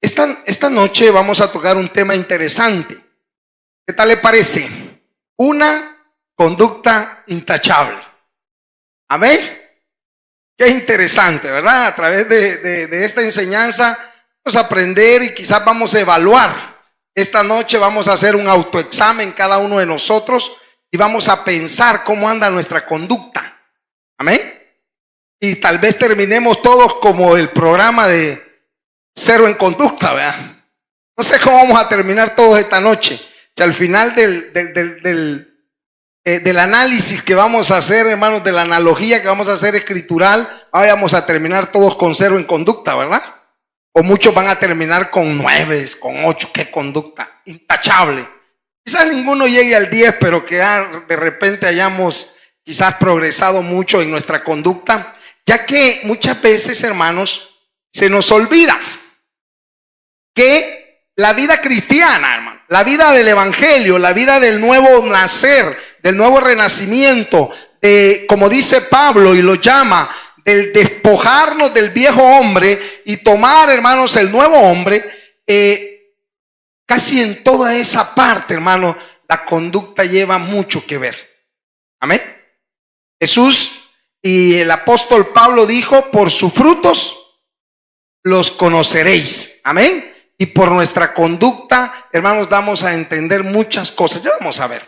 Esta noche vamos a tocar un tema interesante. ¿Qué tal le parece? Una conducta intachable. Amén. Qué interesante, ¿verdad? A través de esta enseñanza vamos a aprender y quizás vamos a evaluar. Esta noche vamos a hacer un autoexamen cada uno de nosotros y vamos a pensar cómo anda nuestra conducta. Amén. Y tal vez terminemos todos como el programa de Cero en Conducta, ¿verdad? No sé cómo vamos a terminar todos esta noche. Si al final del análisis que vamos a hacer, hermanos, de la analogía que vamos a hacer escritural, vamos a terminar todos con 0 en conducta, ¿verdad? O muchos van a terminar con 9, con 8. ¿Qué conducta? Intachable. Quizás ninguno llegue al 10, pero que de repente hayamos quizás progresado mucho en nuestra conducta, ya que muchas veces, hermanos, se nos olvida que la vida cristiana, hermano, la vida del evangelio, la vida del nuevo nacer, del nuevo renacimiento, como dice Pablo y lo llama, del despojarnos del viejo hombre y tomar, hermanos, el nuevo hombre, casi en toda esa parte, hermano, la conducta lleva mucho que ver. Amén. Jesús y el apóstol Pablo dijo: por sus frutos los conoceréis. Amén. Y por nuestra conducta, hermanos, damos a entender muchas cosas. Ya vamos a ver.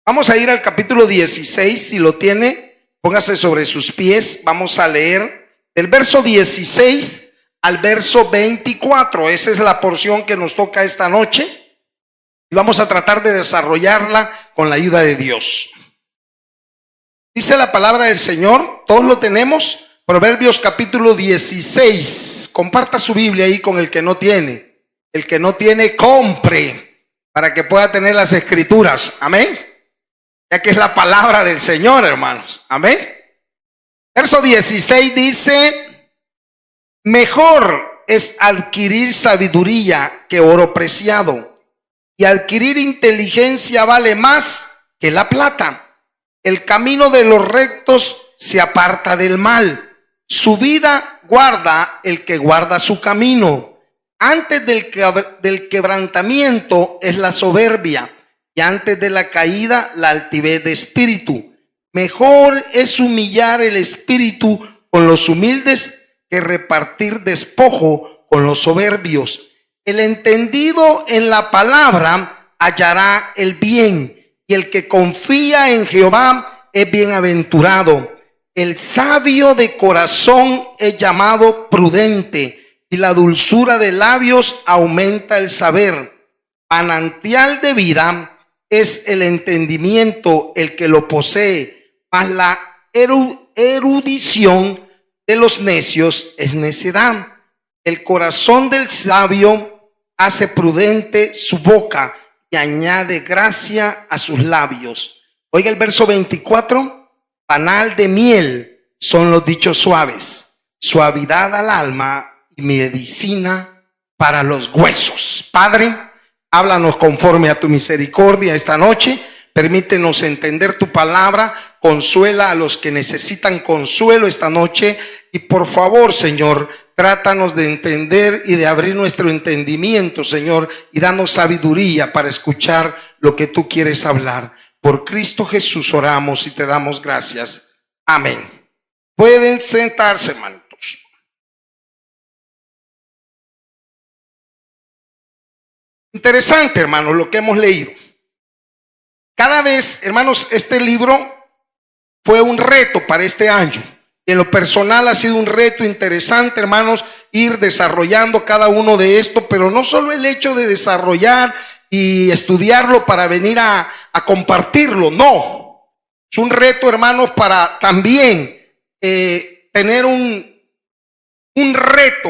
Vamos a ir al capítulo 16, si lo tiene, póngase sobre sus pies. Vamos a leer del verso 16 al verso 24. Esa es la porción que nos toca esta noche. Y vamos a tratar de desarrollarla con la ayuda de Dios. Dice la palabra del Señor, todos lo tenemos. Proverbios capítulo 16. Comparta su Biblia ahí con el que no tiene. El que no tiene, compre para que pueda tener las escrituras. Amén. Ya que es la palabra del Señor, hermanos. Amén. Verso 16 dice: mejor es adquirir sabiduría que oro preciado, y adquirir inteligencia vale más que la plata. El camino de los rectos se aparta del mal. Su vida guarda el que guarda su camino. Antes del quebrantamiento es la soberbia, y antes de la caída la altivez de espíritu. Mejor es humillar el espíritu con los humildes que repartir despojo con los soberbios. El entendido en la palabra hallará el bien, y el que confía en Jehová es bienaventurado. El sabio de corazón es llamado prudente, y la dulzura de labios aumenta el saber. Manantial de vida es el entendimiento el que lo posee, mas la erudición de los necios es necedad. El corazón del sabio hace prudente su boca y añade gracia a sus labios. Oiga el verso 24. Panal de miel son los dichos suaves, suavidad al alma y medicina para los huesos. Padre, háblanos conforme a tu misericordia esta noche. Permítenos entender tu palabra. Consuela a los que necesitan consuelo esta noche. Y por favor, Señor, trátanos de entender y de abrir nuestro entendimiento, Señor, y danos sabiduría para escuchar lo que tú quieres hablar. Por Cristo Jesús oramos y te damos gracias. Amén. Pueden sentarse, hermanos. Interesante, hermanos, lo que hemos leído. Cada vez, hermanos, este libro fue un reto para este año. En lo personal ha sido un reto interesante, hermanos, ir desarrollando cada uno de esto, pero no solo el hecho de desarrollar y estudiarlo para venir a compartirlo, no. Es un reto, hermanos, para también tener un reto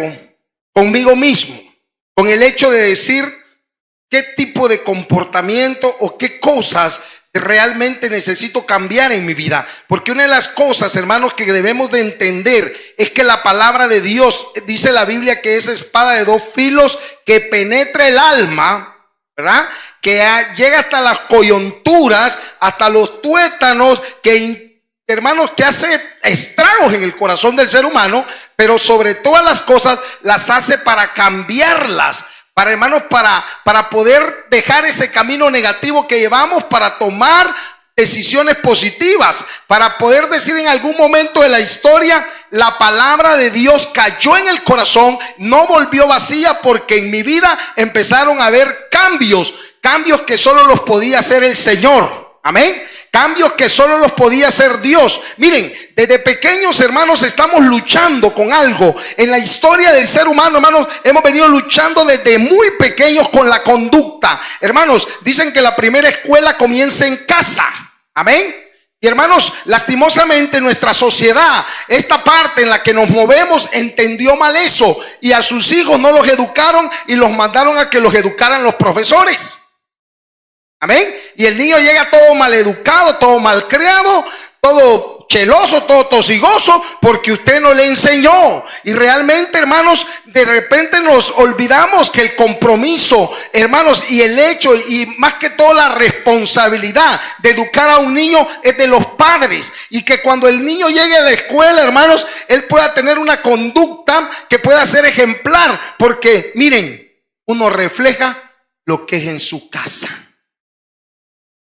conmigo mismo, con el hecho de decir qué tipo de comportamiento o qué cosas realmente necesito cambiar en mi vida. Porque una de las cosas, hermanos, que debemos de entender es que la palabra de Dios, dice la Biblia, que es espada de dos filos que penetra el alma, ¿verdad? Que llega hasta las coyunturas, hasta los tuétanos, que, hermanos, que hace estragos en el corazón del ser humano, pero sobre todas las cosas las hace para cambiarlas, hermanos, para poder dejar ese camino negativo que llevamos, para tomar decisiones positivas, para poder decir en algún momento de la historia, la palabra de Dios cayó en el corazón, no volvió vacía, porque en mi vida empezaron a haber cambios que solo los podía hacer el Señor. Amén. Cambios que solo los podía hacer Dios. Miren, desde pequeños, hermanos, estamos luchando con algo. En la historia del ser humano, hermanos, hemos venido luchando desde muy pequeños con la conducta. Hermanos, dicen que la primera escuela comienza en casa. Amén. Y hermanos, lastimosamente nuestra sociedad, esta parte en la que nos movemos, entendió mal eso. Y a sus hijos no los educaron y los mandaron a que los educaran los profesores. Amén. Y el niño llega todo mal educado, todo mal criado, todo cheloso, todo tosigoso, porque usted no le enseñó. Y realmente, hermanos, de repente nos olvidamos que el compromiso, hermanos, y el hecho, y más que todo la responsabilidad de educar a un niño es de los padres. Y que cuando el niño llegue a la escuela, hermanos, él pueda tener una conducta que pueda ser ejemplar. Porque, miren, uno refleja lo que es en su casa.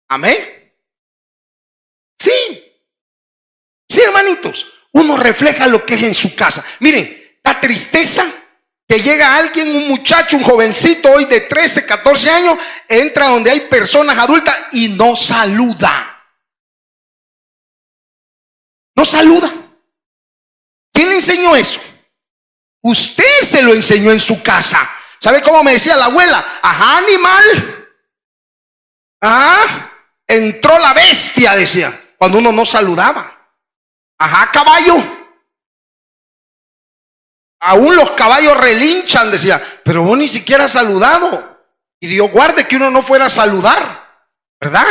Amén. Sí. Sí, hermanitos. Uno refleja lo que es en su casa. Miren, la tristeza que llega alguien, un muchacho, un jovencito hoy de 13, 14 años, entra donde hay personas adultas y no saluda. No saluda. ¿Quién le enseñó eso? Usted se lo enseñó en su casa. ¿Sabe cómo me decía la abuela? Ajá, animal. Ajá. Entró la bestia, decía, cuando uno no saludaba. Ajá, caballo. Aún los caballos relinchan, decía, pero vos ni siquiera has saludado. Y Dios guarde que uno no fuera a saludar, ¿verdad?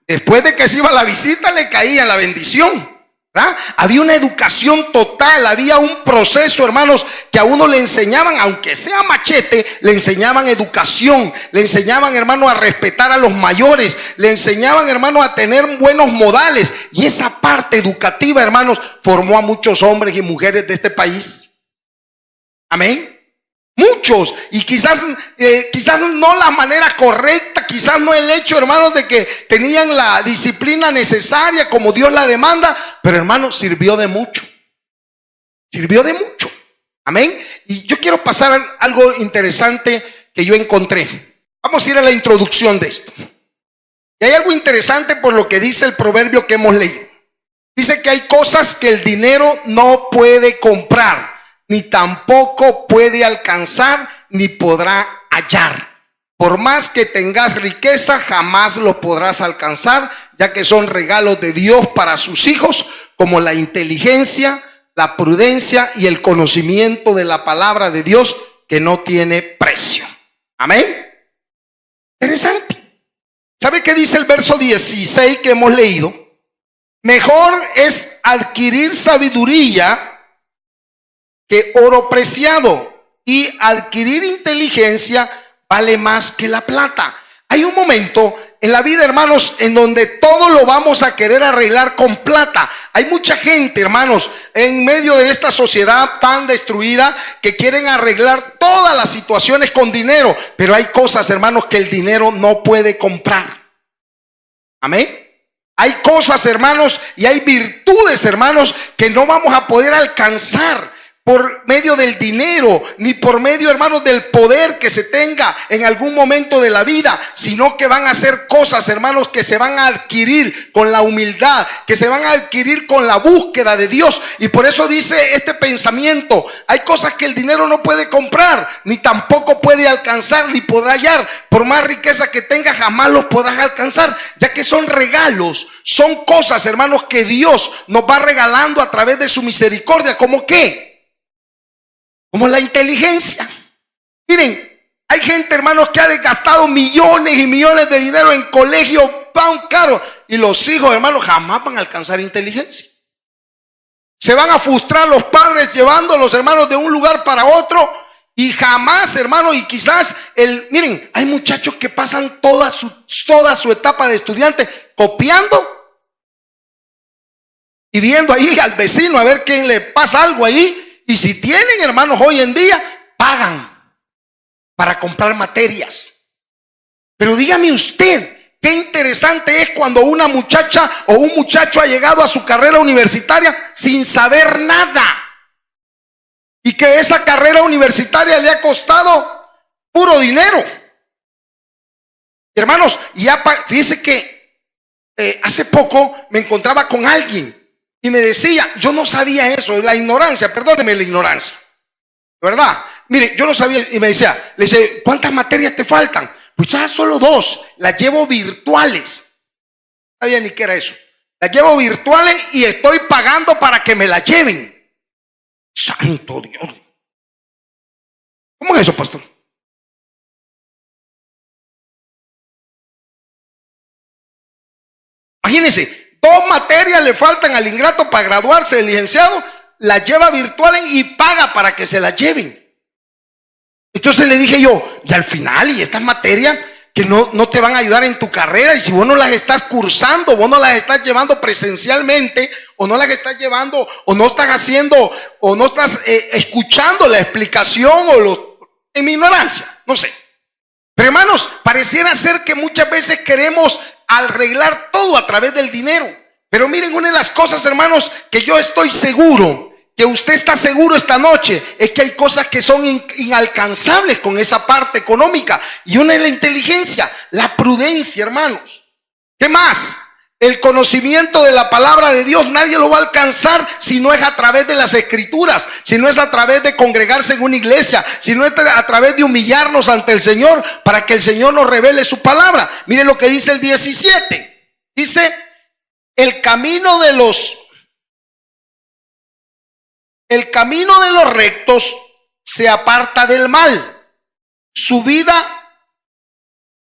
Después de que se iba a la visita le caía la bendición, ¿verdad? Había una educación total, había un proceso, hermanos, que a uno le enseñaban, aunque sea machete, le enseñaban educación, le enseñaban, hermano, a respetar a los mayores, le enseñaban, hermano, a tener buenos modales. Y esa parte educativa, hermanos, formó a muchos hombres y mujeres de este país. Amén. Muchos, y quizás no la manera correcta, quizás no el hecho, hermanos, de que tenían la disciplina necesaria como Dios la demanda, pero hermanos, sirvió de mucho. Sirvió de mucho. Amén. Y yo quiero pasar algo interesante que yo encontré. Vamos a ir a la introducción de esto. Y hay algo interesante por lo que dice el proverbio que hemos leído. Dice que hay cosas que el dinero no puede comprar, ni tampoco puede alcanzar, ni podrá hallar. Por más que tengas riqueza, jamás lo podrás alcanzar, ya que son regalos de Dios para sus hijos, como la inteligencia, la prudencia y el conocimiento de la palabra de Dios, que no tiene precio. Amén. Interesante. ¿Sabe qué dice el verso 16 que hemos leído? Mejor es adquirir sabiduría que oro preciado, y adquirir inteligencia vale más que la plata. Hay un momento en la vida, hermanos, en donde todo lo vamos a querer arreglar con plata. Hay mucha gente, hermanos, en medio de esta sociedad tan destruida, que quieren arreglar todas las situaciones con dinero, pero hay cosas, hermanos, que el dinero no puede comprar. Amén. Hay cosas, hermanos, y hay virtudes, hermanos, que no vamos a poder alcanzar por medio del dinero, ni por medio, hermanos, del poder que se tenga en algún momento de la vida, sino que van a ser cosas, hermanos, que se van a adquirir con la humildad, que se van a adquirir con la búsqueda de Dios. Y por eso dice este pensamiento: hay cosas que el dinero no puede comprar, ni tampoco puede alcanzar, ni podrá hallar. Por más riqueza que tengas, jamás los podrás alcanzar, ya que son regalos, son cosas, hermanos, que Dios nos va regalando a través de su misericordia. ¿Cómo qué? Como la inteligencia. Miren, hay gente, hermanos, que ha desgastado millones y millones de dinero en colegios tan caros, y los hijos, hermanos, jamás van a alcanzar inteligencia. Se van a frustrar los padres llevando a los hermanos de un lugar para otro, y jamás, hermanos, y quizás miren, hay muchachos que pasan toda su etapa de estudiante copiando y viendo ahí al vecino a ver quién le pasa algo ahí. Y si tienen, hermanos, hoy en día, pagan para comprar materias. Pero dígame usted, qué interesante es cuando una muchacha o un muchacho ha llegado a su carrera universitaria sin saber nada. Y que esa carrera universitaria le ha costado puro dinero. Hermanos, ya fíjese que hace poco me encontraba con alguien y me decía, yo no sabía eso, la ignorancia, perdóneme la ignorancia, ¿verdad? Mire, yo no sabía, y me decía, le dice, ¿cuántas materias te faltan? Pues ya solo 2, las llevo virtuales. No sabía ni qué era eso. Las llevo virtuales y estoy pagando para que me las lleven. Santo Dios. ¿Cómo es eso, pastor? Imagínense, 2 materias le faltan al ingrato para graduarse de licenciado, las lleva virtuales y paga para que se las lleven. Entonces le dije yo, y al final, y estas materias que no te van a ayudar en tu carrera, y si vos no las estás cursando, vos no las estás llevando presencialmente, o no las estás llevando, o no estás haciendo, o no estás escuchando la explicación, en mi ignorancia, no sé. Pero hermanos, pareciera ser que muchas veces queremos arreglar todo a través del dinero. Pero miren, una de las cosas, hermanos, que yo estoy seguro, que usted está seguro esta noche, es que hay cosas que son inalcanzables con esa parte económica. Y una es la inteligencia, la prudencia, hermanos. ¿Qué más? El conocimiento de la palabra de Dios nadie lo va a alcanzar si no es a través de las escrituras, si no es a través de congregarse en una iglesia, si no es a través de humillarnos ante el Señor para que el Señor nos revele su palabra. Miren lo que dice el 17. Dice, el camino de los rectos se aparta del mal. Su vida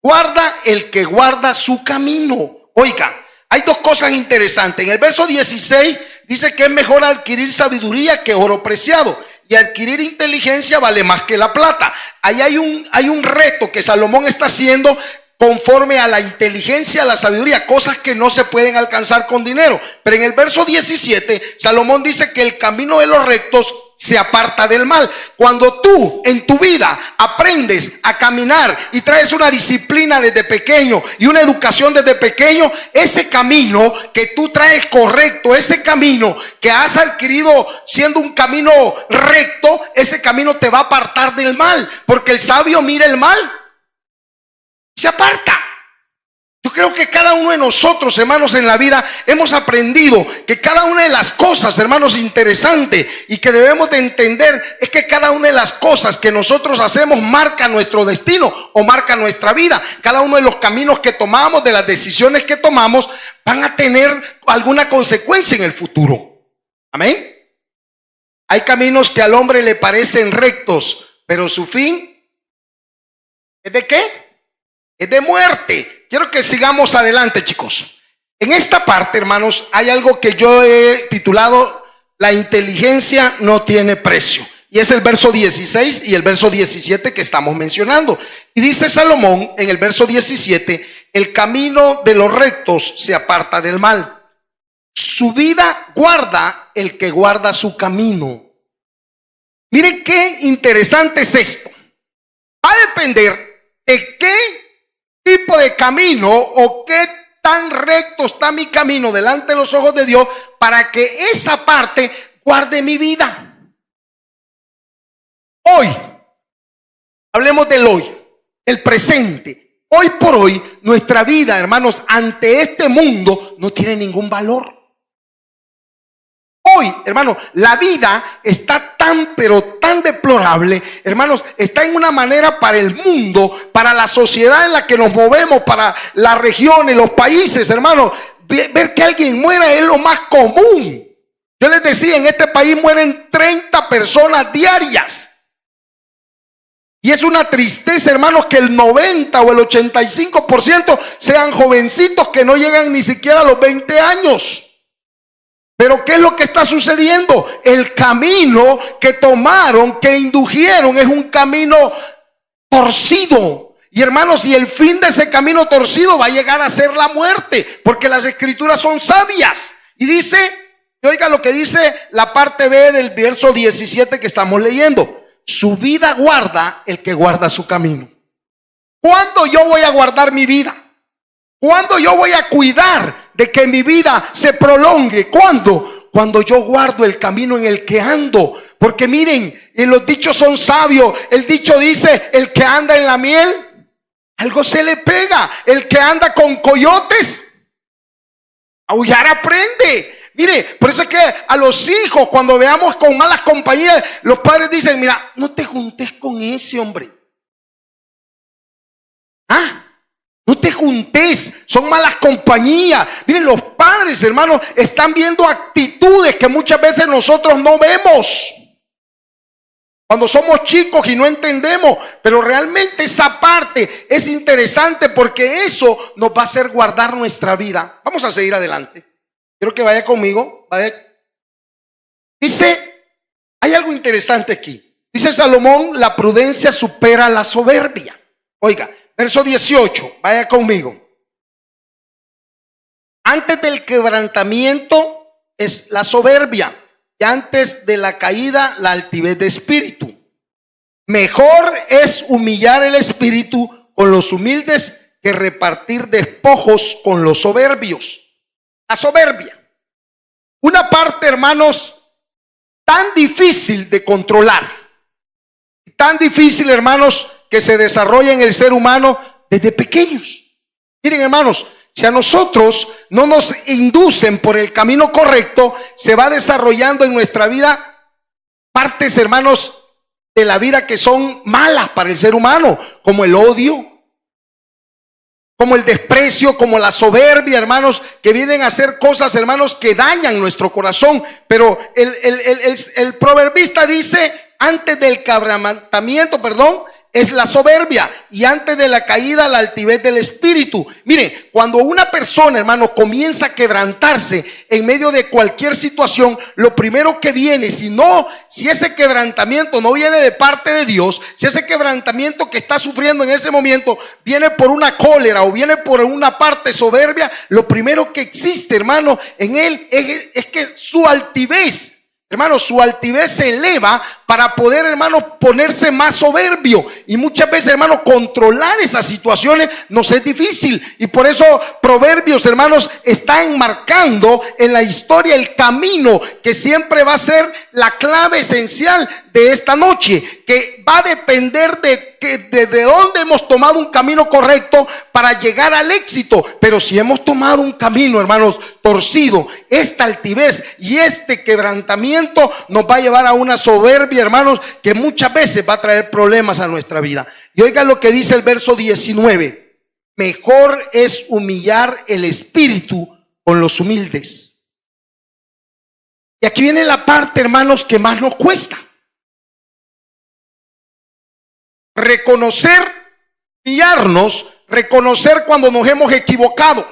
guarda el que guarda su camino. Oiga, hay 2 cosas interesantes. En el verso 16 dice que es mejor adquirir sabiduría que oro preciado, y adquirir inteligencia vale más que la plata. Ahí hay un reto que Salomón está haciendo conforme a la inteligencia, a la sabiduría, cosas que no se pueden alcanzar con dinero. Pero en el verso 17, Salomón dice que el camino de los rectos se aparta del mal. Cuando tú en tu vida aprendes a caminar y traes una disciplina desde pequeño y una educación desde pequeño, ese camino que tú traes correcto, ese camino que has adquirido siendo un camino recto, ese camino te va a apartar del mal, porque el sabio mira el mal, se aparta. Yo creo que cada uno de nosotros, hermanos, en la vida hemos aprendido que cada una de las cosas, hermanos, interesantes y que debemos de entender es que cada una de las cosas que nosotros hacemos marca nuestro destino o marca nuestra vida. Cada uno de los caminos que tomamos, de las decisiones que tomamos, van a tener alguna consecuencia en el futuro. Amén. Hay caminos que al hombre le parecen rectos, pero su fin ¿es de qué? Es de muerte. Quiero que sigamos adelante, chicos. En esta parte, hermanos, hay algo que yo he titulado la inteligencia no tiene precio. Y es el verso 16 y el verso 17 que estamos mencionando. Y dice Salomón en el verso 17, el camino de los rectos se aparta del mal. Su vida guarda el que guarda su camino. Miren qué interesante es esto. Va a depender de qué tipo de camino o qué tan recto está mi camino delante de los ojos de Dios para que esa parte guarde mi vida. Hoy, hablemos del hoy, el presente. Hoy por hoy, nuestra vida, hermanos, ante este mundo no tiene ningún valor. Hoy, hermanos, la vida está tan, pero tan deplorable, hermanos, está en una manera para el mundo, para la sociedad en la que nos movemos, para las regiones, los países, hermanos, ver que alguien muera es lo más común. Yo les decía, en este país mueren 30 personas diarias. Y es una tristeza, hermanos, que el 90 o el 85% sean jovencitos que no llegan ni siquiera a los 20 años. Pero ¿qué es lo que está sucediendo? El camino que tomaron, que indujeron, es un camino torcido. Y hermanos, y el fin de ese camino torcido va a llegar a ser la muerte, porque las escrituras son sabias. Y dice, oiga lo que dice la parte B del verso 17 que estamos leyendo. su vida guarda el que guarda su camino. ¿Cuándo yo voy a guardar mi vida? ¿Cuándo yo voy a cuidar de que mi vida se prolongue? ¿Cuándo? Cuando yo guardo el camino en el que ando. Porque miren, los dichos son sabios. El dicho dice, el que anda en la miel, algo se le pega. El que anda con coyotes, aullar aprende. Mire, por eso es que a los hijos, cuando veamos con malas compañías, los padres dicen, mira, no te juntes con ese hombre. No te juntes, son malas compañías. Miren, los padres, hermanos, están viendo actitudes que muchas veces nosotros no vemos cuando somos chicos y no entendemos. Pero realmente esa parte es interesante, porque eso nos va a hacer guardar nuestra vida. Vamos a seguir adelante. Quiero que vaya conmigo. Dice, hay algo interesante aquí. Dice Salomón, la prudencia supera la soberbia. Oiga, verso 18, vaya conmigo. Antes del quebrantamiento es la soberbia, y antes de la caída la altivez de espíritu. Mejor es humillar el espíritu con los humildes que repartir despojos con los soberbios. La soberbia, una parte, hermanos, tan difícil de controlar, tan difícil, hermanos, que se desarrolla en el ser humano desde pequeños. Miren, hermanos, si a nosotros no nos inducen por el camino correcto, se va desarrollando en nuestra vida partes, hermanos, de la vida que son malas para el ser humano, como el odio, como el desprecio, como la soberbia, hermanos, que vienen a hacer cosas, hermanos, que dañan nuestro corazón. Pero el proverbista dice, antes del quebrantamiento, es la soberbia, y antes de la caída la altivez del espíritu. Mire, cuando una persona, hermano, comienza a quebrantarse en medio de cualquier situación, lo primero que viene, si ese quebrantamiento no viene de parte de Dios, si ese quebrantamiento que está sufriendo en ese momento viene por una cólera o viene por una parte soberbia, lo primero que existe, hermano, en él es que su altivez, hermano, su altivez se eleva para poder, hermano, ponerse más soberbio. Y muchas veces, hermano, controlar esas situaciones nos es difícil. Y por eso Proverbios, hermanos, está enmarcando en la historia el camino que siempre va a ser la clave esencial de esta noche, que va a depender de dónde hemos tomado un camino correcto para llegar al éxito. Pero si hemos tomado un camino, hermanos, torcido, esta altivez y este quebrantamiento nos va a llevar a una soberbia, hermanos, que muchas veces va a traer problemas a nuestra vida. Y oigan lo que dice el verso 19: mejor es humillar el espíritu con los humildes. Y aquí viene la parte, hermanos, que más nos cuesta. Reconocer, humillarnos, reconocer cuando nos hemos equivocado,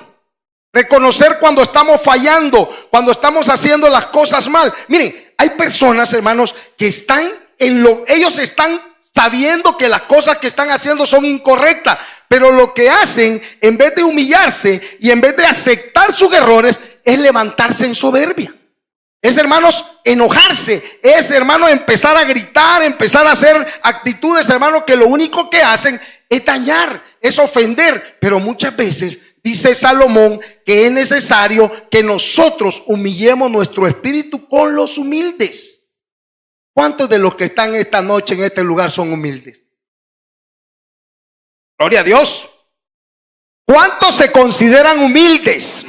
reconocer cuando estamos fallando, cuando estamos haciendo las cosas mal. Miren, hay personas, hermanos, que ellos están sabiendo que las cosas que están haciendo son incorrectas, pero lo que hacen, en vez de humillarse y en vez de aceptar sus errores, es levantarse en soberbia. Es, hermanos, enojarse, es, hermanos, empezar a gritar, empezar a hacer actitudes, hermanos, que lo único que hacen es dañar, es ofender. Pero muchas veces dice Salomón que es necesario que nosotros humillemos nuestro espíritu con los humildes. ¿Cuántos de los que están esta noche en este lugar son humildes? Gloria a Dios. ¿Cuántos se consideran humildes?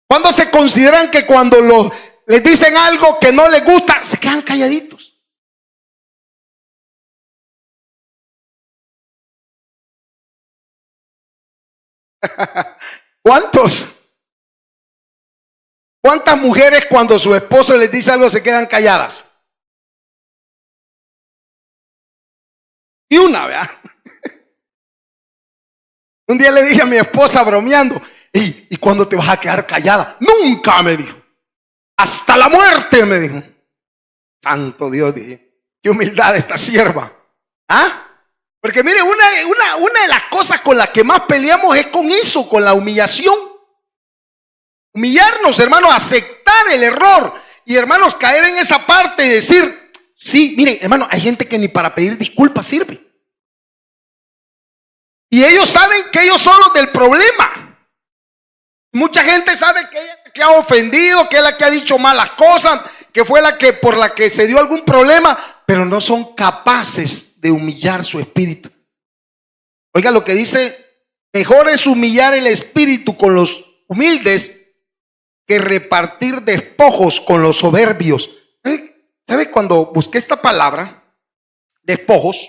¿Cuántos se consideran que cuando les dicen algo que no les gusta, se quedan calladitos? ¿Cuántos? ¿Cuántas mujeres cuando su esposo les dice algo se quedan calladas? Y una, ¿verdad? Un día le dije a mi esposa bromeando: ¿Y cuándo te vas a quedar callada? Nunca, me dijo. Hasta la muerte, me dijo. Santo Dios, dije. Qué humildad esta sierva. Porque mire, una de las cosas con las que más peleamos es con eso, con la humillación. Humillarnos, hermanos, aceptar el error. Y, hermanos, caer en esa parte y decir: Sí, miren, hermano, hay gente que ni para pedir disculpas sirve. Y ellos saben que ellos son los del problema. Mucha gente sabe que ella es la que ha ofendido, que es la que ha dicho malas cosas, que fue la que por la que se dio algún problema, pero no son capaces de humillar su espíritu. Oiga lo que dice: mejor es humillar el espíritu con los humildes que repartir despojos con los soberbios. ¿Sabe? Cuando busqué esta palabra, despojos,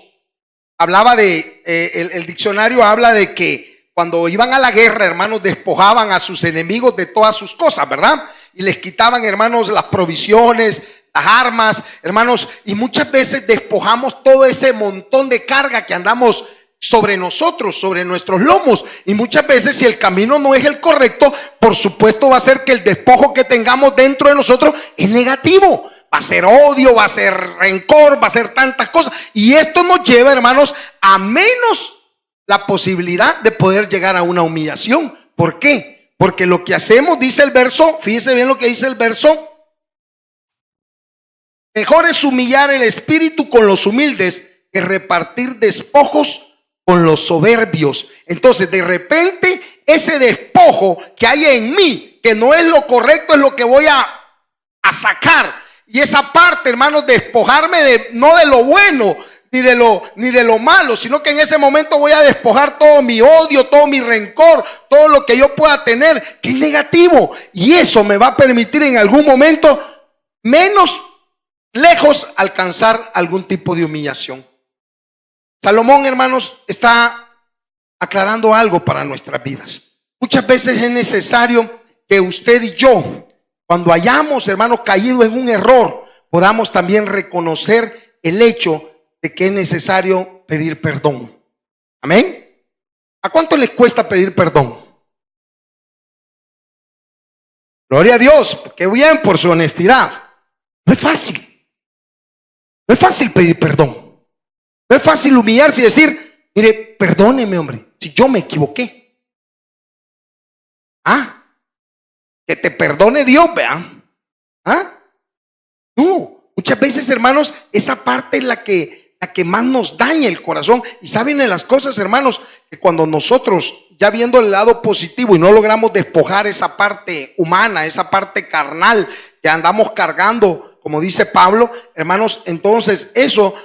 hablaba de, el diccionario habla de que cuando iban a la guerra, hermanos, despojaban a sus enemigos de todas sus cosas, ¿verdad? Y les quitaban, hermanos, las provisiones, las armas, hermanos, y muchas veces despojamos todo ese montón de carga que andamos sobre nosotros, sobre nuestros lomos, y muchas veces si el camino no es el correcto, por supuesto va a ser que el despojo que tengamos dentro de nosotros es negativo. Va a ser odio, va a ser rencor, va a ser tantas cosas. Y esto nos lleva, hermanos, a menos la posibilidad de poder llegar a una humillación. ¿Por qué? Porque lo que hacemos, dice el verso, fíjese bien lo que dice el verso: mejor es humillar el espíritu con los humildes que repartir despojos con los soberbios. Entonces, de repente, ese despojo que hay en mí, que no es lo correcto, es lo que voy a sacar. Y esa parte, hermanos, despojarme no de lo bueno, ni de lo malo, sino que en ese momento voy a despojar todo mi odio, todo mi rencor, todo lo que yo pueda tener, que es negativo. Y eso me va a permitir en algún momento, menos lejos, alcanzar algún tipo de humillación. Salomón, hermanos, está aclarando algo para nuestras vidas. Muchas veces es necesario que usted y yo, cuando hayamos, hermanos, caído en un error, podamos también reconocer el hecho de que es necesario pedir perdón. Amén. ¿A cuánto les cuesta pedir perdón? Gloria a Dios, qué bien por su honestidad. No es fácil. No es fácil pedir perdón. No es fácil humillarse y decir: mire, perdóneme, hombre, si yo me equivoqué. Que te perdone Dios, vean. No, muchas veces, hermanos, esa parte es la que más nos daña el corazón. Y saben de las cosas, hermanos, que cuando nosotros, ya viendo el lado positivo y no logramos despojar esa parte humana, esa parte carnal que andamos cargando, como dice Pablo, hermanos, entonces eso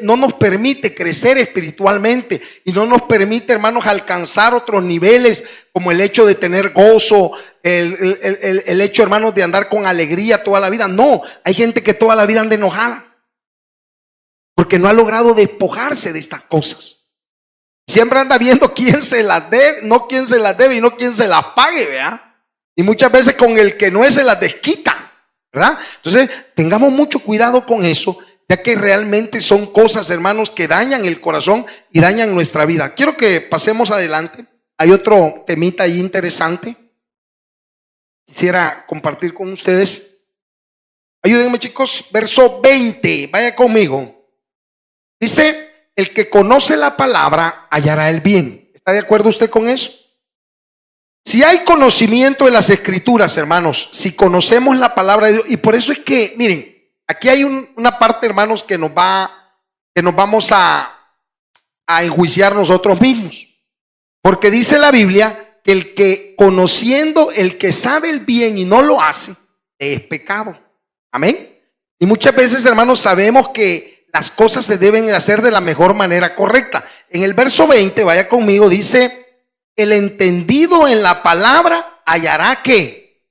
no nos permite crecer espiritualmente y no nos permite, hermanos, alcanzar otros niveles, como el hecho de tener gozo, el hecho, hermanos, de andar con alegría toda la vida. No, hay gente que toda la vida anda enojada porque no ha logrado despojarse de estas cosas. Siempre anda viendo quién se las debe, no quién se las debe y no quién se las pague, ¿verdad? Y muchas veces con el que no es se las desquita, ¿verdad? Entonces, tengamos mucho cuidado con eso, ya que realmente son cosas, hermanos, que dañan el corazón y dañan nuestra vida. Quiero que pasemos adelante. Hay otro temita ahí interesante. Quisiera compartir con ustedes. Ayúdenme, chicos. Verso 20. Vaya conmigo. Dice: el que conoce la palabra hallará el bien. ¿Está de acuerdo usted con eso? Si hay conocimiento de las escrituras, hermanos, si conocemos la palabra de Dios, y por eso es que, miren, aquí hay una parte, hermanos, que nos vamos a enjuiciar nosotros mismos. Porque dice la Biblia que el que conociendo, el que sabe el bien y no lo hace, es pecado. Amén. Y muchas veces, hermanos, sabemos que las cosas se deben hacer de la mejor manera correcta. En el verso 20, vaya conmigo, dice: el entendido en la palabra hallará ¿qué?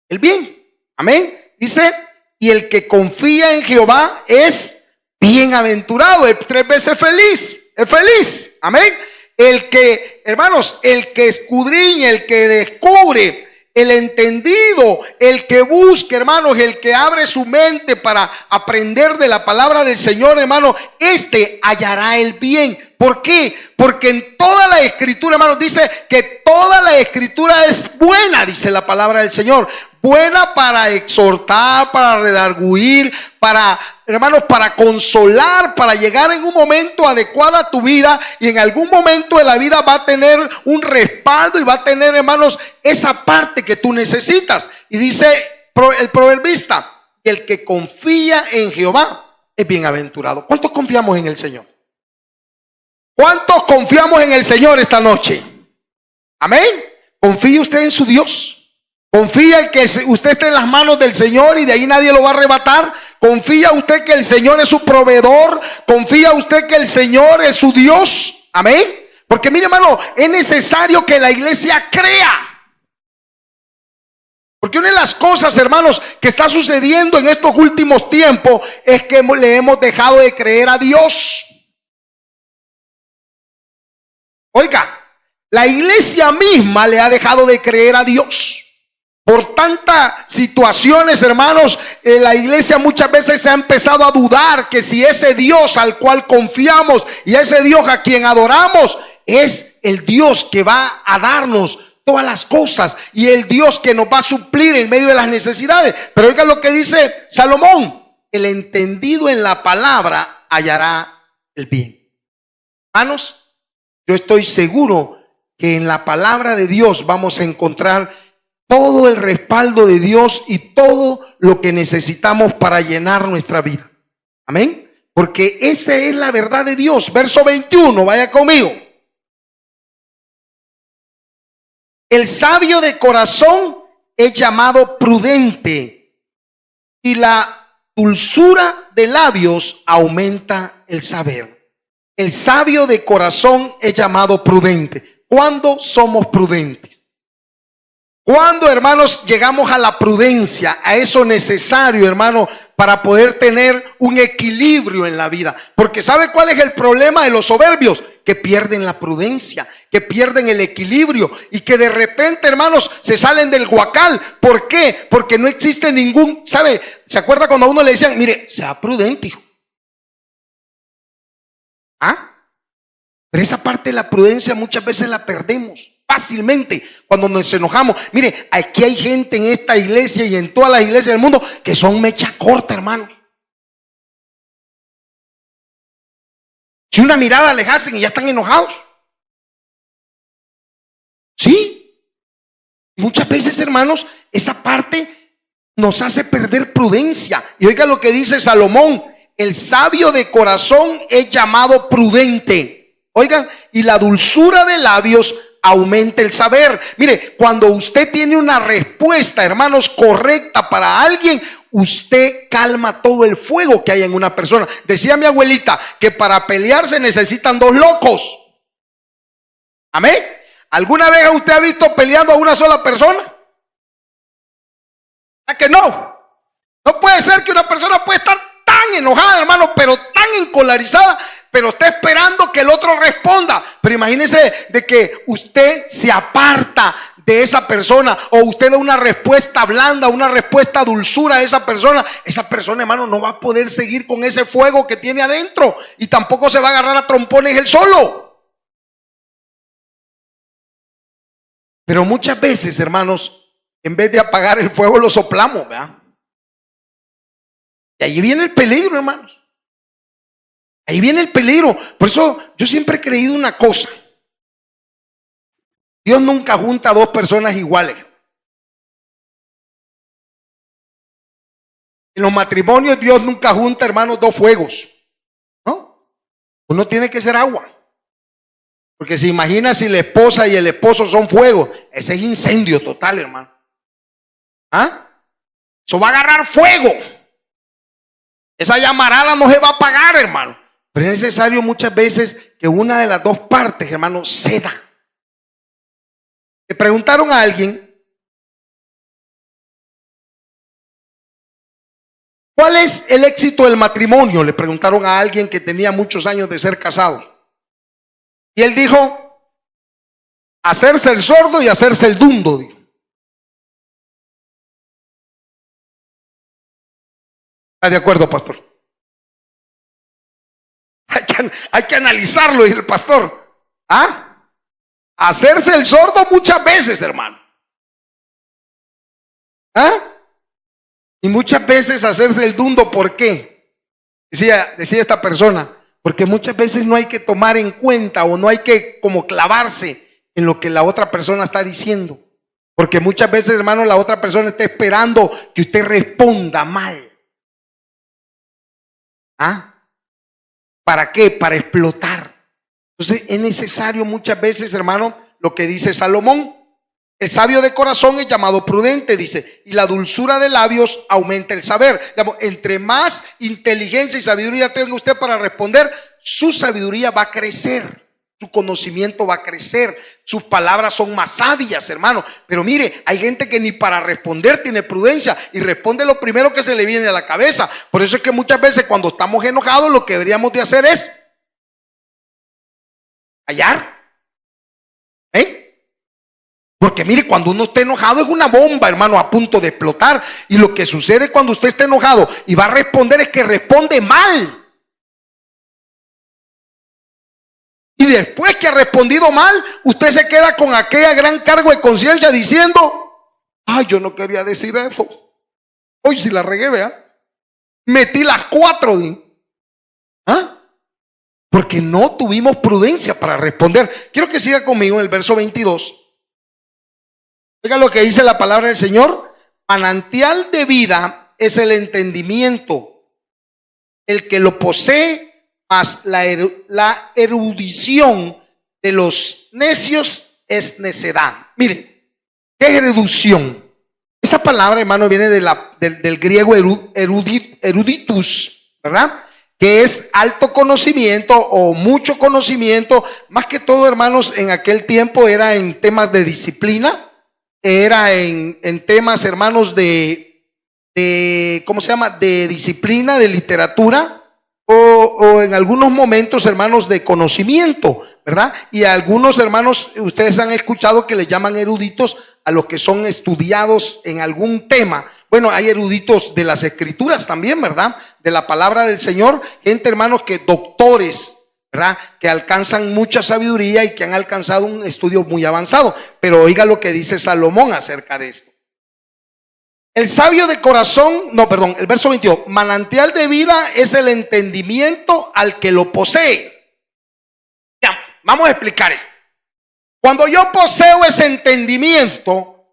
El bien. Amén. Dice: y el que confía en Jehová es bienaventurado, es 3 veces feliz, es feliz. Amén. El que, hermanos, el que escudriña, el que descubre, el entendido, el que busca, hermanos, el que abre su mente para aprender de la palabra del Señor, hermano, este hallará el bien. ¿Por qué? Porque en toda la escritura, hermanos, dice que toda la escritura es buena, dice la palabra del Señor. Buena para exhortar, para redarguir, para, hermanos, para consolar, para llegar en un momento adecuado a tu vida, y en algún momento de la vida va a tener un respaldo y va a tener, hermanos, esa parte que tú necesitas. Y dice el proverbista: y el que confía en Jehová es bienaventurado. ¿Cuántos confiamos en el Señor? ¿Cuántos confiamos en el Señor esta noche? Amén. ¿Confía usted en su Dios? ¿Confía en que usted esté en las manos del Señor y de ahí nadie lo va a arrebatar? ¿Confía usted que el Señor es su proveedor? ¿Confía usted que el Señor es su Dios? Amén. Porque mire, hermano, es necesario que la iglesia crea. Porque una de las cosas, hermanos, que está sucediendo en estos últimos tiempos es que le hemos dejado de creer a Dios. Oiga, la iglesia misma le ha dejado de creer a Dios. Por tantas situaciones, hermanos, la iglesia muchas veces se ha empezado a dudar que si ese Dios al cual confiamos y ese Dios a quien adoramos es el Dios que va a darnos todas las cosas y el Dios que nos va a suplir en medio de las necesidades. Pero oiga lo que dice Salomón: el entendido en la palabra hallará el bien. Hermanos, yo estoy seguro que en la palabra de Dios vamos a encontrar todo el respaldo de Dios y todo lo que necesitamos para llenar nuestra vida. Amén. Porque esa es la verdad de Dios. Verso 21, vaya conmigo. El sabio de corazón es llamado prudente y la dulzura de labios aumenta el saber. El sabio de corazón es llamado prudente. ¿Cuándo somos prudentes? ¿Cuándo, hermanos, llegamos a la prudencia? A eso necesario, hermano, para poder tener un equilibrio en la vida. Porque ¿sabe cuál es el problema de los soberbios? Que pierden la prudencia, que pierden el equilibrio y que de repente, hermanos, se salen del guacal. ¿Por qué? Porque no existe ningún, ¿sabe? ¿Se acuerda cuando a uno le decían, mire, sea prudente, hijo? ¿Ah? Pero esa parte de la prudencia muchas veces la perdemos fácilmente cuando nos enojamos. Mire, aquí hay gente en esta iglesia y en todas las iglesias del mundo que son mecha corta, hermanos. Si una mirada les hacen y ya están enojados. Sí. Muchas veces, hermanos, esa parte nos hace perder prudencia. Y oiga lo que dice Salomón: el sabio de corazón es llamado prudente. Oigan, y la dulzura de labios aumenta el saber. Mire, cuando usted tiene una respuesta, hermanos, correcta para alguien, usted calma todo el fuego que hay en una persona. Decía mi abuelita que para pelear se necesitan dos locos. Amén. ¿Alguna vez usted ha visto peleando a una sola persona? ¿A que no? No puede ser que una persona pueda estar tan enojada, hermano, pero tan encolarizada, pero está esperando que el otro responda. Pero imagínese de que usted se aparta de esa persona o usted da una respuesta blanda, una respuesta dulzura a esa persona. Esa persona, hermano, no va a poder seguir con ese fuego que tiene adentro y tampoco se va a agarrar a trompones él solo. Pero muchas veces, hermanos, en vez de apagar el fuego lo soplamos, ¿verdad? Y ahí viene el peligro, hermanos. Ahí viene el peligro. Por eso yo siempre he creído una cosa: Dios nunca junta a dos personas iguales. En los matrimonios Dios nunca junta, hermanos, dos fuegos, ¿no? Uno tiene que ser agua. Porque se imagina si la esposa y el esposo son fuego, ese es incendio total, hermano. ¿Ah? Eso va a agarrar fuego. Esa llamarada no se va a apagar, hermano. Pero es necesario muchas veces que una de las dos partes, hermano, ceda. Le preguntaron a alguien: ¿cuál es el éxito del matrimonio? Le preguntaron a alguien que tenía muchos años de ser casado. Y él dijo: hacerse el sordo y hacerse el dundo, dijo. ¿Está de acuerdo, pastor? Hay que analizarlo, dice el pastor. ¿Ah? Hacerse el sordo muchas veces, hermano. ¿Ah? Y muchas veces hacerse el dundo. ¿Por qué? Decía esta persona: porque muchas veces no hay que tomar en cuenta o no hay que como clavarse en lo que la otra persona está diciendo. Porque muchas veces, hermano, la otra persona está esperando que usted responda mal. ¿Ah? ¿Para qué? Para explotar. Entonces es necesario muchas veces, hermano, lo que dice Salomón. El sabio de corazón es llamado prudente, dice, y la dulzura de labios aumenta el saber. Digamos, entre más inteligencia y sabiduría tenga usted para responder, su sabiduría va a crecer, su conocimiento va a crecer, sus palabras son más sabias, hermano. Pero mire, hay gente que ni para responder tiene prudencia y responde lo primero que se le viene a la cabeza. Por eso es que muchas veces cuando estamos enojados lo que deberíamos de hacer es callar. Porque mire, cuando uno está enojado es una bomba, hermano, a punto de explotar. Y lo que sucede cuando usted está enojado y va a responder es que responde mal. Y después que ha respondido mal, usted se queda con aquella gran cargo de conciencia diciendo: ay, yo no quería decir eso. Hoy sí la regué, vea. Metí las 4. ¿Ah? Porque no tuvimos prudencia para responder. Quiero que siga conmigo en el verso 22. Oiga lo que dice la palabra del Señor. Manantial de vida es el entendimiento. El que lo posee, más la erudición de los necios es necedad. Miren, ¿qué es erudición? Esa palabra, hermano, viene del griego eruditus, ¿verdad? Que es alto conocimiento o mucho conocimiento. Más que todo, hermanos, en aquel tiempo era en temas de disciplina. Era en temas, hermanos, de ¿cómo se llama? De disciplina, de literatura, o en algunos momentos, hermanos, de conocimiento, ¿verdad? Y algunos, hermanos, ustedes han escuchado que le llaman eruditos a los que son estudiados en algún tema. Bueno, hay eruditos de las escrituras también, ¿verdad? De la palabra del Señor, gente, hermanos, que doctores, ¿verdad? Que alcanzan mucha sabiduría y que han alcanzado un estudio muy avanzado. Pero oiga lo que dice Salomón acerca de esto. El sabio de corazón, el verso 22, manantial de vida es el entendimiento al que lo posee. Ya, vamos a explicar esto. Cuando yo poseo ese entendimiento,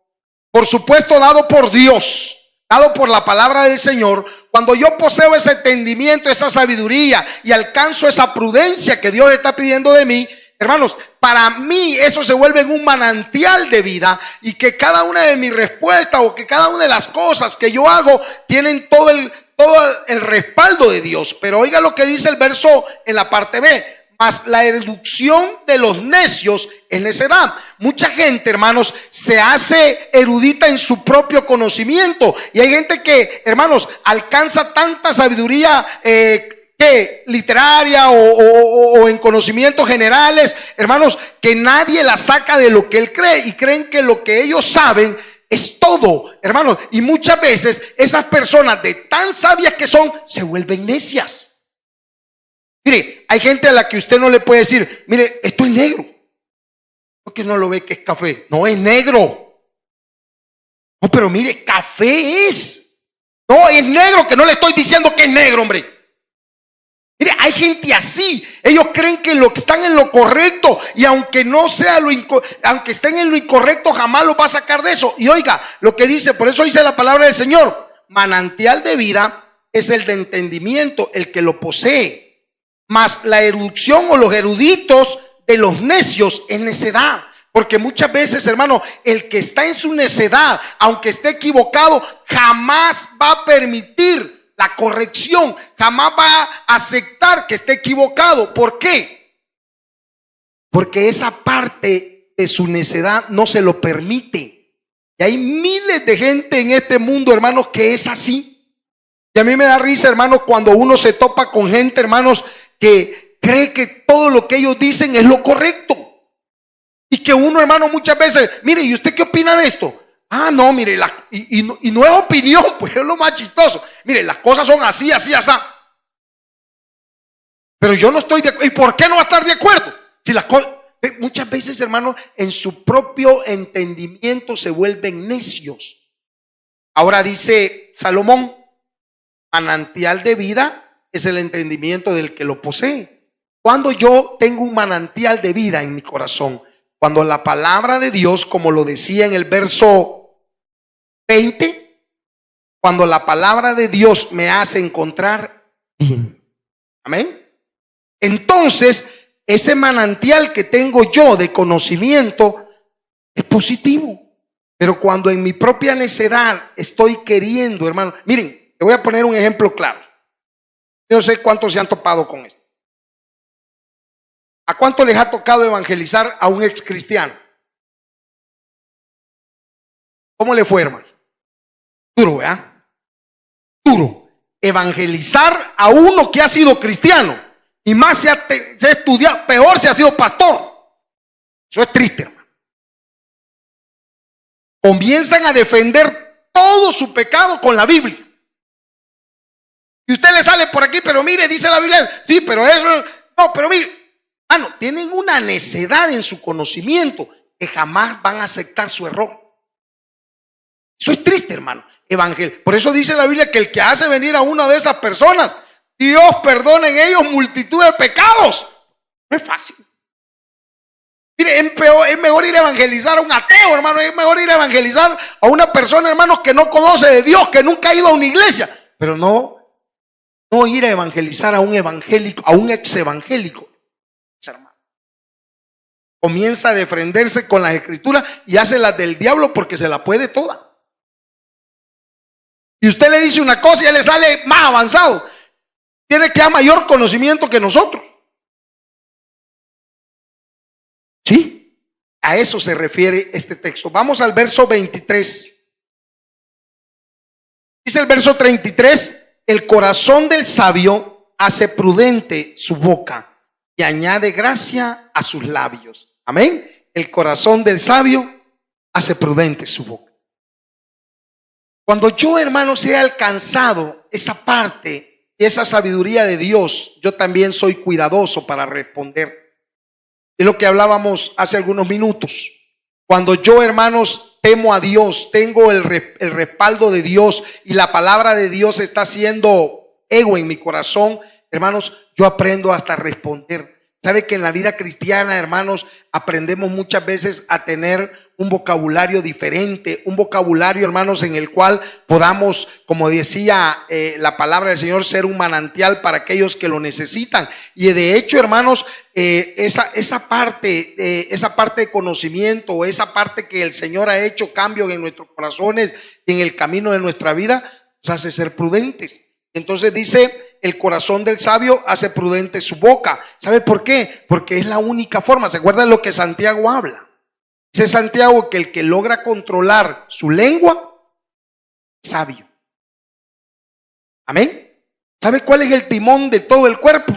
por supuesto dado por Dios, dado por la palabra del Señor, cuando yo poseo ese entendimiento, esa sabiduría y alcanzo esa prudencia que Dios está pidiendo de mí, hermanos, para mí eso se vuelve en un manantial de vida, y que cada una de mis respuestas o que cada una de las cosas que yo hago tienen todo el respaldo de Dios. Pero oiga lo que dice el verso en la parte B: mas la erudición de los necios es necedad. Mucha gente, hermanos, se hace erudita en su propio conocimiento, y hay gente que, hermanos, alcanza tanta sabiduría literaria o en conocimientos generales, hermanos, que nadie la saca de lo que él cree, y creen que lo que ellos saben es todo, hermanos. Y muchas veces esas personas, de tan sabias que son, se vuelven necias. Mire, hay gente a la que usted no le puede decir: mire, esto es negro. ¿Por qué no lo ve que es café? No, es negro. No, pero mire, café es. No, es negro, que no le estoy diciendo que es negro, hombre. Mire, hay gente así. Ellos creen que están en lo correcto, y aunque no sea aunque estén en lo incorrecto, jamás los va a sacar de eso. Y oiga lo que dice, por eso dice la palabra del Señor: manantial de vida es el de entendimiento, el que lo posee. Mas la erudición o los eruditos de los necios es necedad. Porque muchas veces, hermano, el que está en su necedad, aunque esté equivocado, jamás va a permitir la corrección, jamás va a aceptar que esté equivocado. ¿Por qué? Porque esa parte de su necedad no se lo permite. Y hay miles de gente en este mundo, hermanos, que es así. Y a mí me da risa, hermanos, cuando uno se topa con gente, hermanos, que cree que todo lo que ellos dicen es lo correcto. Y que uno, hermano, muchas veces: mire, ¿y usted qué opina de esto? Ah, no, mire, y no es opinión, pues es lo más chistoso. Mire, las cosas son así, así, así. Pero yo no estoy de acuerdo. ¿Y por qué no va a estar de acuerdo? Si las cosas, muchas veces, hermano, en su propio entendimiento se vuelven necios. Ahora dice Salomón: manantial de vida es el entendimiento del que lo posee. Cuando yo tengo un manantial de vida en mi corazón, cuando la palabra de Dios, como lo decía en el verso 20, cuando la palabra de Dios me hace encontrar bien. Amén. Entonces, ese manantial que tengo yo de conocimiento es positivo. Pero cuando en mi propia necedad estoy queriendo, hermano, miren, le voy a poner un ejemplo claro. Yo no sé cuántos se han topado con esto. ¿A cuánto les ha tocado evangelizar a un ex cristiano? ¿Cómo le fue, hermano? Duro, ¿verdad? Duro. Evangelizar a uno que ha sido cristiano y más se ha estudiado, peor se ha sido pastor. Eso es triste, hermano. Comienzan a defender todo su pecado con la Biblia. Y usted le sale por aquí, pero mire, dice la Biblia, sí, pero eso, no, pero mire, hermano, tienen una necedad en su conocimiento que jamás van a aceptar su error. Eso es triste, hermano. Por eso dice la Biblia que el que hace venir a una de esas personas, Dios perdona en ellos multitud de pecados. No es fácil. Mire, es mejor ir a evangelizar a un ateo, hermano. Es mejor ir a evangelizar a una persona, hermano, que no conoce de Dios, que nunca ha ido a una iglesia. Pero no ir a evangelizar a un evangélico, a un ex evangélico. Hermano, comienza a defenderse con las escrituras y hace las del diablo porque se la puede toda. Y usted le dice una cosa y él le sale más avanzado. Tiene que haber mayor conocimiento que nosotros. Sí, a eso se refiere este texto. Vamos al verso 23. Dice el verso 33: el corazón del sabio hace prudente su boca y añade gracia a sus labios. Amén. El corazón del sabio hace prudente su boca. Cuando yo, hermanos, he alcanzado esa parte y esa sabiduría de Dios, yo también soy cuidadoso para responder. Es lo que hablábamos hace algunos minutos. Cuando yo, hermanos, temo a Dios, tengo el respaldo de Dios y la palabra de Dios está haciendo eco en mi corazón, hermanos, yo aprendo hasta responder. Sabe que en la vida cristiana, hermanos, aprendemos muchas veces a tener un vocabulario diferente, un vocabulario, hermanos, en el cual podamos, como decía la palabra del Señor, ser un manantial para aquellos que lo necesitan. Y de hecho, hermanos, esa parte de conocimiento, esa parte que el Señor ha hecho cambios en nuestros corazones y en el camino de nuestra vida, nos hace ser prudentes. Entonces dice: el corazón del sabio hace prudente su boca. ¿Sabe por qué? Porque es la única forma. ¿Se acuerdan lo que Santiago habla? Dice Santiago que el que logra controlar su lengua es sabio. Amén. ¿Sabe cuál es el timón de todo el cuerpo?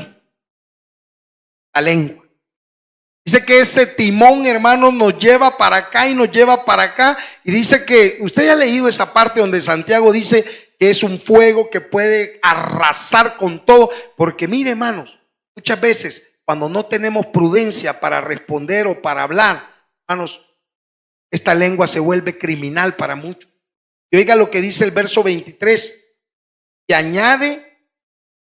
La lengua. Dice que ese timón, hermano, nos lleva para acá y nos lleva para acá. Y dice que, usted ya ha leído esa parte donde Santiago dice que es un fuego que puede arrasar con todo. Porque mire, hermanos, muchas veces cuando no tenemos prudencia para responder o para hablar, hermanos, esta lengua se vuelve criminal para muchos. Y oiga lo que dice el verso 23: y añade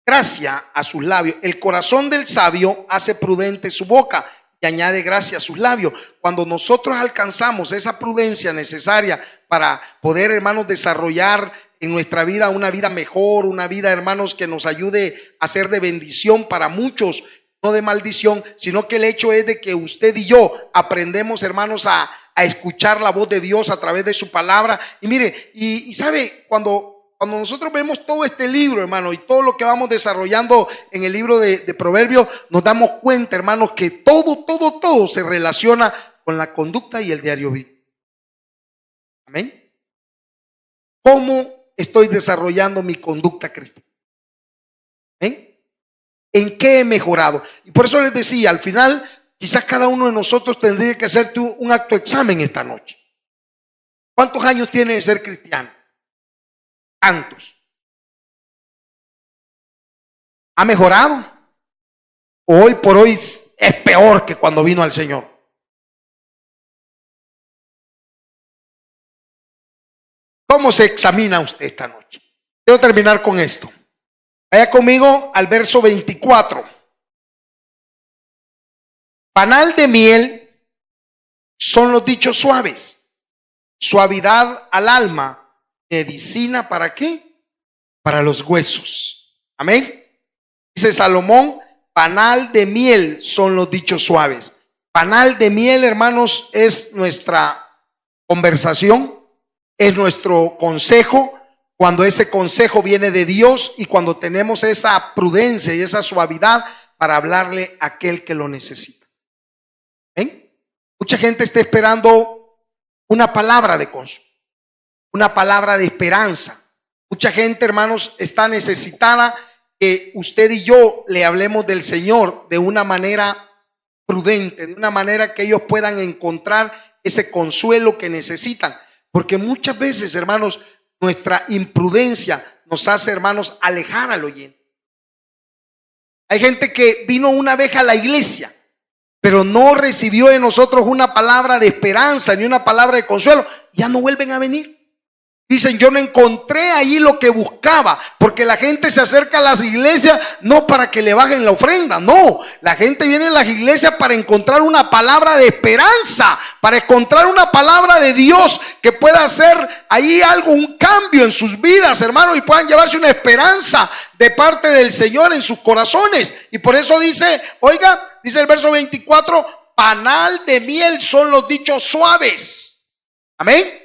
gracia a sus labios. El corazón del sabio hace prudente su boca y añade gracia a sus labios. Cuando nosotros alcanzamos esa prudencia necesaria para poder, hermanos, desarrollar en nuestra vida una vida mejor, una vida, hermanos, que nos ayude a ser de bendición para muchos, no de maldición, sino que el hecho es de que usted y yo aprendemos, hermanos, a escuchar la voz de Dios a través de su palabra. Y mire, y sabe, cuando nosotros vemos todo este libro, hermano, y todo lo que vamos desarrollando en el libro de Proverbios, nos damos cuenta, hermanos, que todo se relaciona con la conducta y el diario vivir. Amén. ¿Cómo estoy desarrollando mi conducta cristiana? ¿Amén? ¿En qué he mejorado? Y por eso les decía, al final, quizás cada uno de nosotros tendría que hacerte un acto examen esta noche. ¿Cuántos años tiene de ser cristiano? Tantos. ¿Ha mejorado? ¿O hoy por hoy es peor que cuando vino al Señor? ¿Cómo se examina usted esta noche? Quiero terminar con esto. Vaya conmigo al verso 24. Panal de miel son los dichos suaves, suavidad al alma, medicina ¿para qué? Para los huesos. Amén. Dice Salomón, panal de miel son los dichos suaves. Panal de miel, hermanos, es nuestra conversación, es nuestro consejo, cuando ese consejo viene de Dios y cuando tenemos esa prudencia y esa suavidad para hablarle a aquel que lo necesita. ¿Ven? Mucha gente está esperando una palabra de consuelo, una palabra de esperanza. Mucha gente, hermanos, está necesitada que usted y yo le hablemos del Señor de una manera prudente, de una manera que ellos puedan encontrar ese consuelo que necesitan. Porque muchas veces, hermanos, nuestra imprudencia nos hace, hermanos, alejar al oyente. Hay gente que vino una vez a la iglesia, pero no recibió de nosotros una palabra de esperanza ni una palabra de consuelo. Ya no vuelven a venir. Dicen, yo no encontré ahí lo que buscaba, porque la gente se acerca a las iglesias no para que le bajen la ofrenda, no, la gente viene a las iglesias para encontrar una palabra de esperanza, para encontrar una palabra de Dios que pueda hacer ahí algo, un cambio en sus vidas, hermanos, y puedan llevarse una esperanza de parte del Señor en sus corazones. Y por eso dice, oiga, dice el verso 24, panal de miel son los dichos suaves. Amén.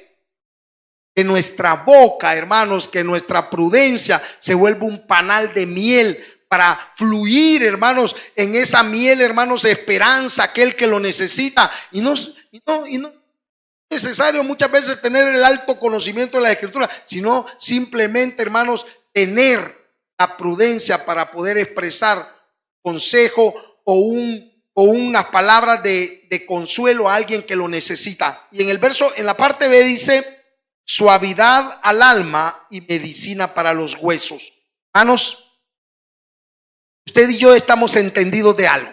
Que nuestra boca, hermanos, que nuestra prudencia se vuelva un panal de miel para fluir, hermanos, en esa miel, hermanos, de esperanza, aquel que lo necesita. Y no es necesario muchas veces tener el alto conocimiento de la Escritura, sino simplemente, hermanos, tener la prudencia para poder expresar consejo o unas palabras de consuelo a alguien que lo necesita. Y en la parte B dice, suavidad al alma y medicina para los huesos. Hermanos, usted y yo estamos entendidos de algo.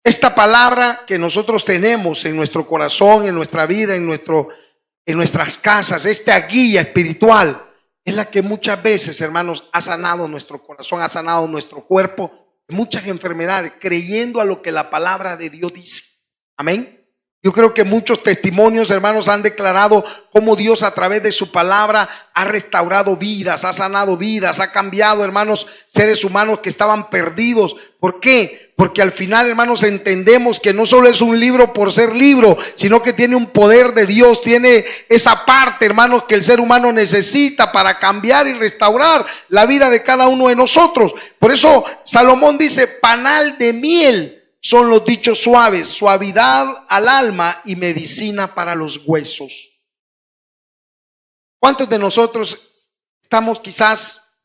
Esta palabra que nosotros tenemos en nuestro corazón, en nuestra vida, en nuestras casas, esta guía espiritual, es la que muchas veces, hermanos, ha sanado nuestro corazón, ha sanado nuestro cuerpo, muchas enfermedades, creyendo a lo que la palabra de Dios dice. Amén. Yo creo que muchos testimonios, hermanos, han declarado cómo Dios a través de su palabra ha restaurado vidas, ha sanado vidas, ha cambiado, hermanos, seres humanos que estaban perdidos. ¿Por qué? Porque al final, hermanos, entendemos que no solo es un libro por ser libro, sino que tiene un poder de Dios, tiene esa parte, hermanos, que el ser humano necesita para cambiar y restaurar la vida de cada uno de nosotros. Por eso Salomón dice, panal de miel son los dichos suaves, suavidad al alma y medicina para los huesos. ¿Cuántos de nosotros estamos quizás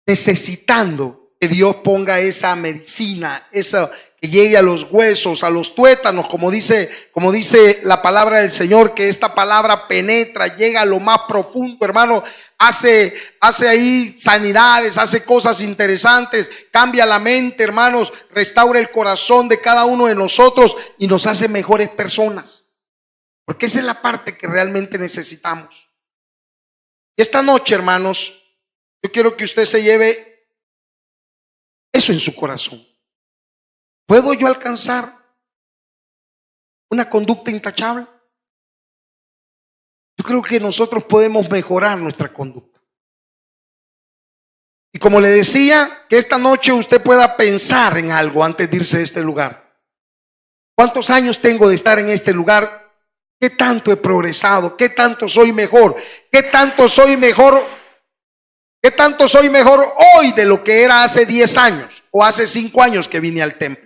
necesitando que Dios ponga esa medicina, esa que llegue a los huesos, a los tuétanos, como dice la palabra del Señor, que esta palabra penetra, llega a lo más profundo, hermano, hace ahí sanidades, hace cosas interesantes, cambia la mente, hermanos, restaura el corazón de cada uno de nosotros y nos hace mejores personas, porque esa es la parte que realmente necesitamos. Y esta noche, hermanos, yo quiero que usted se lleve eso en su corazón. ¿Puedo yo alcanzar una conducta intachable? Yo creo que nosotros podemos mejorar nuestra conducta. Y como le decía, que esta noche usted pueda pensar en algo antes de irse de este lugar. ¿Cuántos años tengo de estar en este lugar? ¿Qué tanto he progresado? ¿Qué tanto soy mejor? ¿Qué tanto soy mejor? ¿Qué tanto soy mejor hoy de lo que era hace 10 años o hace 5 años que vine al templo?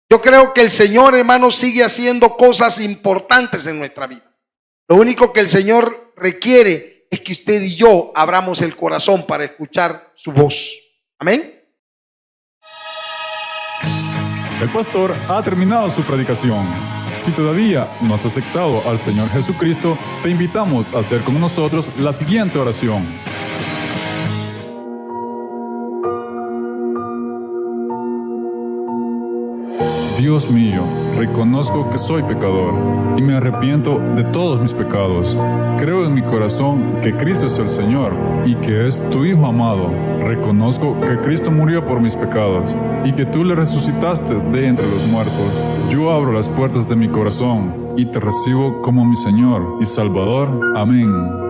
Yo creo que el Señor, hermano, sigue haciendo cosas importantes en nuestra vida. Lo único que el Señor requiere es que usted y yo abramos el corazón para escuchar su voz. Amén. El pastor ha terminado su predicación. Si todavía no has aceptado al Señor Jesucristo, te invitamos a hacer con nosotros la siguiente oración. Dios mío, reconozco que soy pecador y me arrepiento de todos mis pecados. Creo en mi corazón que Cristo es el Señor y que es tu Hijo amado. Reconozco que Cristo murió por mis pecados y que tú le resucitaste de entre los muertos. Yo abro las puertas de mi corazón y te recibo como mi Señor y Salvador. Amén.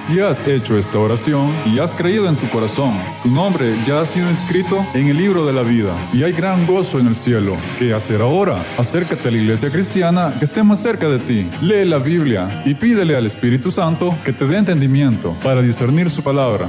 Si has hecho esta oración y has creído en tu corazón, tu nombre ya ha sido inscrito en el libro de la vida y hay gran gozo en el cielo. ¿Qué hacer ahora? Acércate a la iglesia cristiana que esté más cerca de ti. Lee la Biblia y pídele al Espíritu Santo que te dé entendimiento para discernir su palabra.